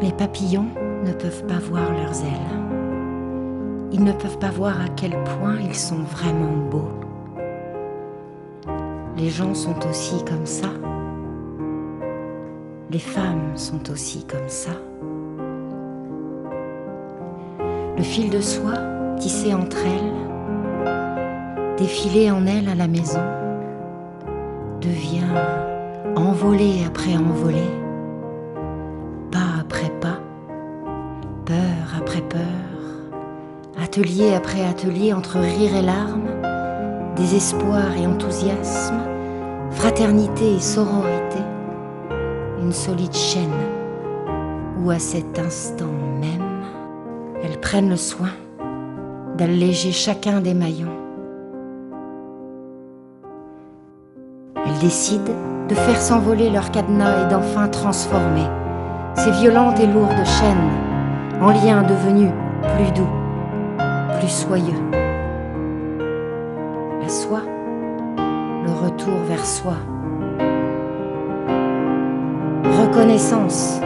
Les papillons ne peuvent pas voir leurs ailes. Ils ne peuvent pas voir à quel point ils sont vraiment beaux. Les gens sont aussi comme ça. Les femmes sont aussi comme ça. Le fil de soie tissé entre elles, défilé en elles à la maison, devient envolée après envolée, pas après pas, peur après peur, atelier après atelier entre rire et larmes, désespoir et enthousiasme, fraternité et sororité, une solide chaîne où à cet instant même, elles prennent le soin d'alléger chacun des maillons. Elles décident de faire s'envoler leur cadenas et d'enfin transformer ces violentes et lourdes chaînes en liens devenus plus doux, plus soyeux. La soie, le retour vers soi. Reconnaissance,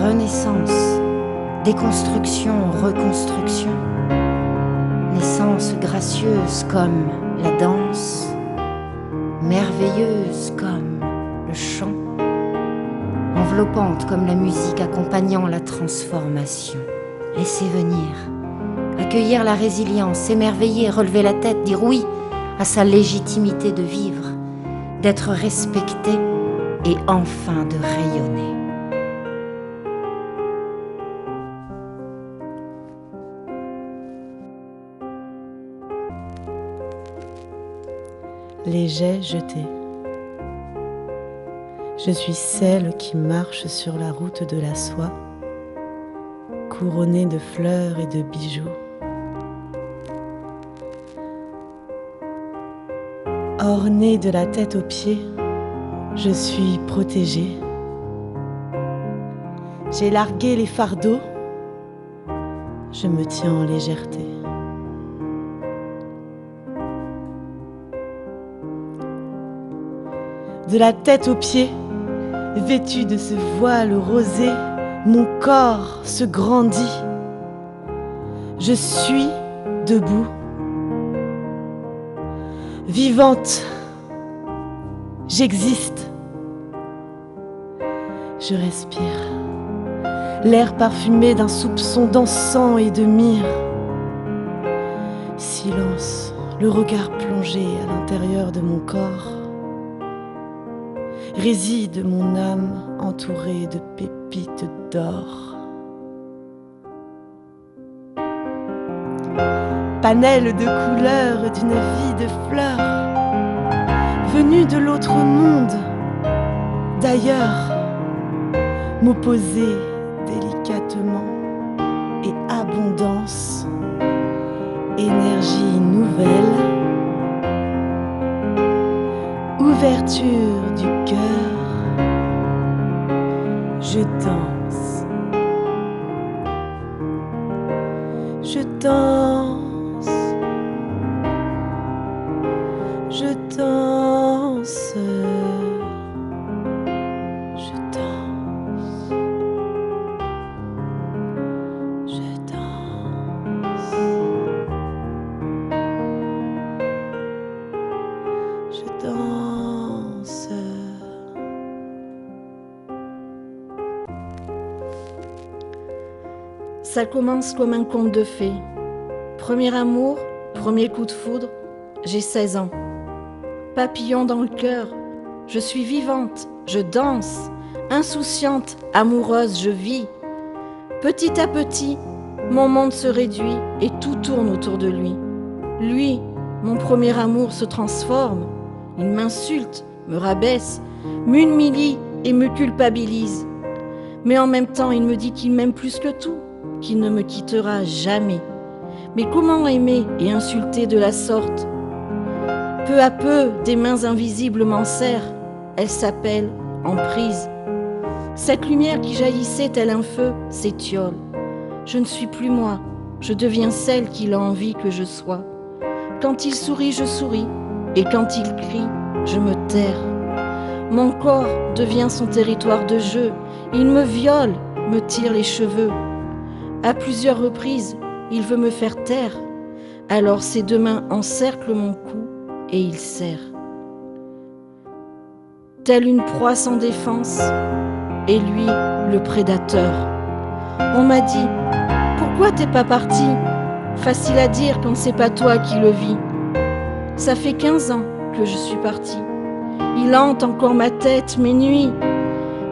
renaissance, déconstruction, reconstruction. Naissance gracieuse comme la danse, merveilleuse comme le chant, enveloppante comme la musique accompagnant la transformation. Laisser venir, accueillir la résilience, s'émerveiller, relever la tête, dire oui à sa légitimité de vivre, d'être respecté et enfin de rayonner. Les jets jetés. Je suis celle qui marche sur la route de la soie, couronnée de fleurs et de bijoux. Ornée de la tête aux pieds, je suis protégée. J'ai largué les fardeaux, je me tiens en légèreté. De la tête aux pieds, vêtue de ce voile rosé, mon corps se grandit. Je suis debout, vivante, j'existe. Je respire, l'air parfumé d'un soupçon d'encens et de myrrhe. Silence, le regard plongé à l'intérieur de mon corps. Réside mon âme entourée de pépites d'or. Panel de couleurs d'une vie de fleurs, venue de l'autre monde, d'ailleurs, m'opposer délicatement et abondance, énergie nouvelle, ouverture du cœur, je danse, je danse, je danse, je danse, je danse, je danse. Ça commence comme un conte de fées. Premier amour, premier coup de foudre, j'ai 16 ans. Papillon dans le cœur, je suis vivante, je danse, insouciante, amoureuse, je vis. Petit à petit, mon monde se réduit et tout tourne autour de lui. Lui, mon premier amour, se transforme. Il m'insulte, me rabaisse, m'humilie et me culpabilise. Mais en même temps, il me dit qu'il m'aime plus que tout, qu'il ne me quittera jamais. Mais comment aimer et insulter de la sorte? Peu à peu, des mains invisibles m'en serrent. Elle s'appelle emprise. Cette lumière qui jaillissait tel un feu s'étiole. Je ne suis plus moi, je deviens celle qu'il a envie que je sois. Quand il sourit, je souris, et quand il crie, je me terre. Mon corps devient son territoire de jeu. Il me viole, me tire les cheveux. À plusieurs reprises, il veut me faire taire. Alors ses deux mains encerclent mon cou et il serre. Telle une proie sans défense, et lui, le prédateur. On m'a dit, pourquoi t'es pas parti? Facile à dire quand c'est pas toi qui le vis. Ça fait 15 ans que je suis partie. Il hante encore ma tête, mes nuits.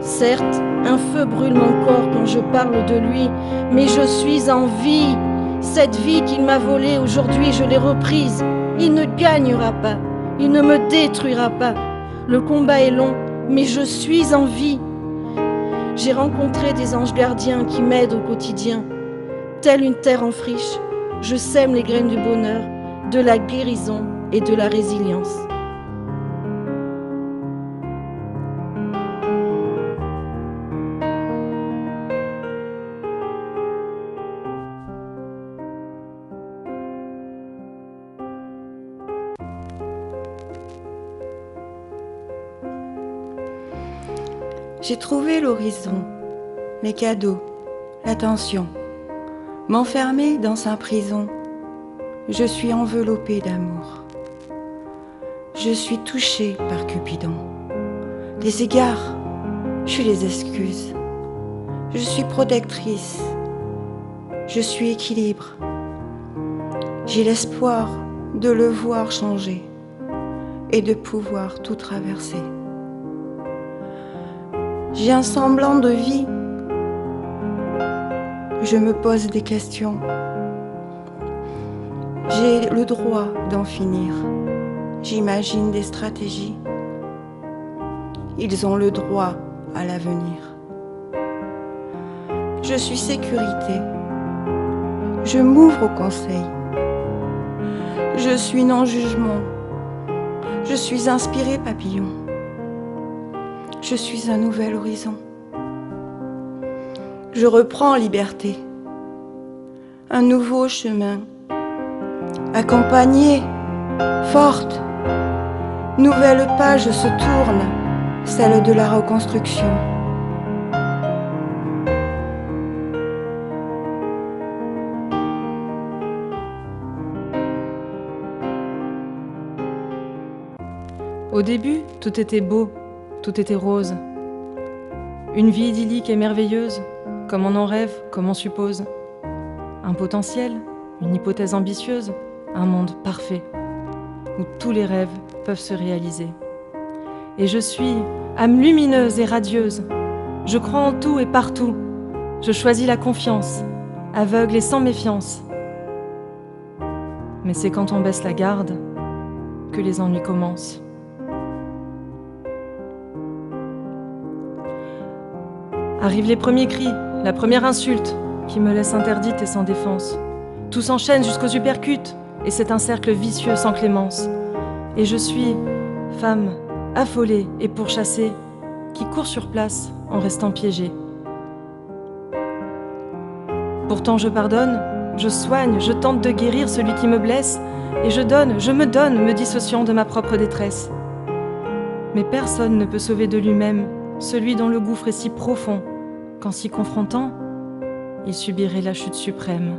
Certes, un feu brûle mon corps quand je parle de lui, mais je suis en vie. Cette vie qu'il m'a volée, aujourd'hui je l'ai reprise. Il ne gagnera pas, il ne me détruira pas. Le combat est long, mais je suis en vie. J'ai rencontré des anges gardiens qui m'aident au quotidien. Telle une terre en friche, je sème les graines du bonheur, de la guérison et de la résilience. J'ai trouvé l'horizon, les cadeaux, l'attention. M'enfermer dans sa prison, je suis enveloppée d'amour. Je suis touchée par Cupidon. Les égards, je les excuse. Je suis protectrice. Je suis équilibre. J'ai l'espoir de le voir changer et de pouvoir tout traverser. J'ai un semblant de vie. Je me pose des questions. J'ai le droit d'en finir. J'imagine des stratégies. Ils ont le droit à l'avenir. Je suis sécurité. Je m'ouvre au conseil. Je suis non-jugement. Je suis inspiré papillon. Je suis un nouvel horizon. Je reprends liberté. Un nouveau chemin. Accompagnée, forte. Nouvelle page se tourne, celle de la reconstruction. Au début, tout était beau, tout était rose. Une vie idyllique et merveilleuse, comme on en rêve, comme on suppose. Un potentiel, une hypothèse ambitieuse, un monde parfait, où tous les rêves peuvent se réaliser. Et je suis âme lumineuse et radieuse. Je crois en tout et partout. Je choisis la confiance, aveugle et sans méfiance. Mais c'est quand on baisse la garde que les ennuis commencent. Arrivent les premiers cris, la première insulte, qui me laisse interdite et sans défense. Tout s'enchaîne jusqu'aux uppercuts, et c'est un cercle vicieux sans clémence. Et je suis femme, affolée et pourchassée, qui court sur place en restant piégée. Pourtant je pardonne, je soigne, je tente de guérir celui qui me blesse, et je me donne, me dissociant de ma propre détresse. Mais personne ne peut sauver de lui-même celui dont le gouffre est si profond, qu'en s'y confrontant, il subirait la chute suprême.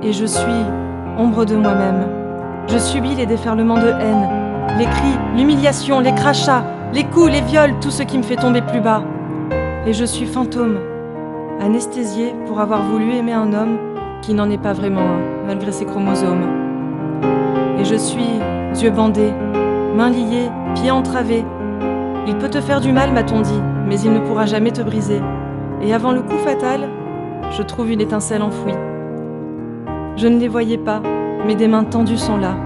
Et je suis ombre de moi-même. Je subis les déferlements de haine, les cris, l'humiliation, les crachats, les coups, les viols, tout ce qui me fait tomber plus bas. Et je suis fantôme, anesthésié pour avoir voulu aimer un homme qui n'en est pas vraiment un, malgré ses chromosomes. Et je suis yeux bandés, mains liées, pieds entravés. Il peut te faire du mal, m'a-t-on dit, mais il ne pourra jamais te briser. Et avant le coup fatal, je trouve une étincelle enfouie. Je ne les voyais pas, mais des mains tendues sont là.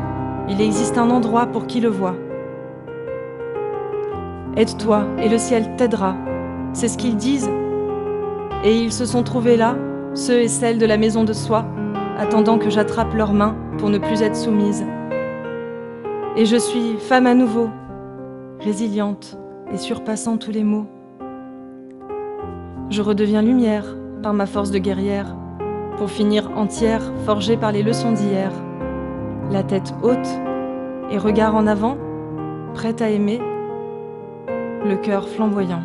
Il existe un endroit pour qui le voit. Aide-toi et le ciel t'aidera. C'est ce qu'ils disent. Et ils se sont trouvés là, ceux et celles de la maison de soi, attendant que j'attrape leurs mains pour ne plus être soumise. Et je suis femme à nouveau, résiliente et surpassant tous les maux. Je redeviens lumière par ma force de guerrière, pour finir entière, forgée par les leçons d'hier. La tête haute et regard en avant, prête à aimer, le cœur flamboyant.